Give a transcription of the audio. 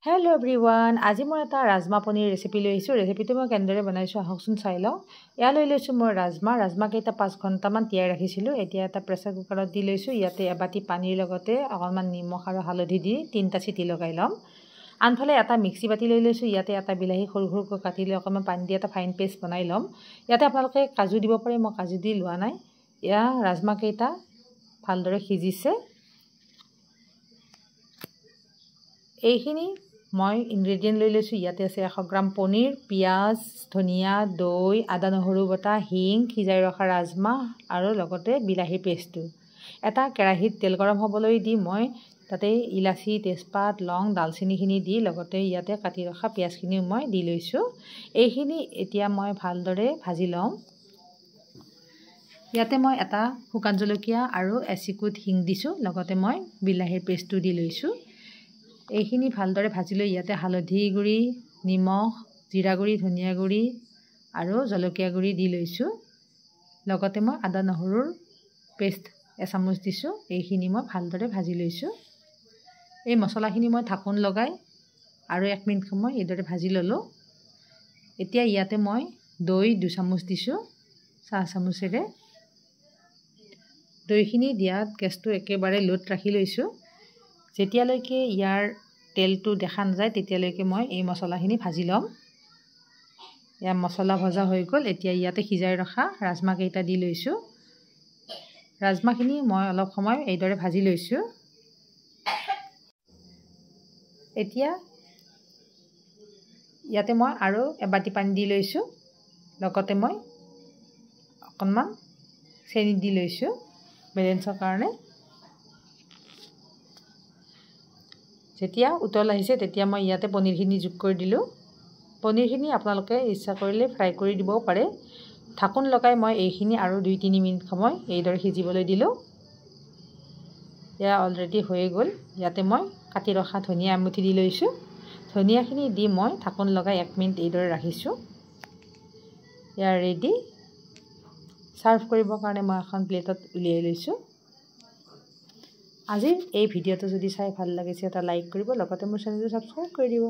Hello everyone, আজি মই এটা ৰাজমা পনীৰ ৰেচিপি লৈ আহিছো। ৰেচিপিটো মই কেনেদৰে বনাইছো আহকচোন চাই লওঁ। ইয়া লৈ লৈছো মই ৰাজমা কেইটা 5 ঘণ্টামান তিয়াই ৰাখিছিলো। এতিয়া এটা প্ৰেছাৰ কুকাৰত দি লৈছো। ইয়াতে এবাটি পানীৰ লগতে অকণমান নিমখ আৰু হালধি দি 3টা চিটি লগাই লম। আনফালে এটা মিক্সি বাটি লৈ লৈছো। ইয়াতে এটা বিলাহী সৰু সৰুকৈ কাটি লৈ অকণমান পানী দি এটা ফাইন পেষ্ট বনাই লম। ইয়াতে আপোনালোকে কাজু দিব পাৰে, মই কাজু দি লোৱা নাই। ইয়া ৰাজমা কেইটা ভালদৰে সিজিছে। এইখিনি মই ইনগ্ৰেডিয়েন্ট লৈ লৈছো। ইয়াতে আছে 100 গ্ৰাম পনীৰ, পিয়াজ, ধনিয়া, দৈ, আদা নহৰু বটা, হিং, সিজাই ৰখা ৰাজমা আৰু লগতে বিলাহী পেষ্টটো। এটা কেৰাহীত তেল গৰম হ'বলৈ দি মই তাতে ইলাচি, তেজপাত, লং, দালচিনিখিনি দি লগতে ইয়াতে কাটি ৰখা পিয়াজখিনিও মই দি লৈছো। এইখিনি এতিয়া মই ভালদৰে ভাজি লম। ইয়াতে মই এটা শুকান জলকীয়া আৰু এচিকুট হিং দিছো। লগতে মই বিলাহীৰ পেষ্টটো দি লৈছো। এইখিনি ভালদৰে ভাজি লৈ ইয়াতে হালধি গুড়ি, নিমখ, জিৰা গুড়ি, ধনিয়া গুড়ি আৰু জলকীয়া গুড়ি দি লৈছো। লগতে মই আদা নহৰুৰ পেষ্ট এচামুচ দিছো। এইখিনি মই ভালদৰে ভাজি লৈছো। এই মছলাখিনি মই ঢাকন লগাই আৰু 1 মিনিট সময় এইদৰে ভাজি ললো। এতিয়া ইয়াতে মই দৈ 2 চামুচ দিছো, চাহ চামুচেৰে। দৈখিনি দিয়াত গেছটো একেবাৰে লোত ৰাখি লৈছো। যেতিয়ালৈকে ইয়াৰ তেলটো দেখা নাযায় তেতিয়ালৈকে মই এই মছলাখিনি ভাজি লম। ইয়া মছলা ভজা হৈ গ'ল। এতিয়া ইয়াতে সিজাই ৰখা ৰাজমা কেইটা দি লৈছো। ৰাজমাখিনি মই অলপ সময় এইদৰে ভাজি লৈছো। এতিয়া ইয়াতে মই আৰু এবাটি পানী দি লৈছো। লগতে মই অকণমান চেনি দি লৈছো বেলেঞ্চৰ কাৰণে। যেতিয়া উতল আহিছে তেতিয়া মই ইয়াতে পনীৰখিনি যোগ কৰি দিলোঁ। পনীৰখিনি আপোনালোকে ইচ্ছা কৰিলে ফ্ৰাই কৰি দিবও পাৰে। ঢাকন লগাই মই এইখিনি আৰু 2-3 মিনিট সময় এইদৰে সিজিবলৈ দিলোঁ। এয়া অলৰেডি হৈ গ'ল। ইয়াতে মই কাটি ৰখা ধনিয়া এমুঠি দি লৈছোঁ। ধনিয়াখিনি দি মই ঢাকন লগাই 1 মিনিট এইদৰে ৰাখিছোঁ। এয়া ৰেডি। ছাৰ্ভ কৰিবৰ কাৰণে মই এখন প্লেটত উলিয়াই লৈছোঁ। আজিৰ এই ভিডিঅ'টো যদি চাই ভাল লাগিছে এটা লাইক কৰিব, লগতে মোৰ চেনেলটো ছাবস্ক্ৰাইব কৰি দিব।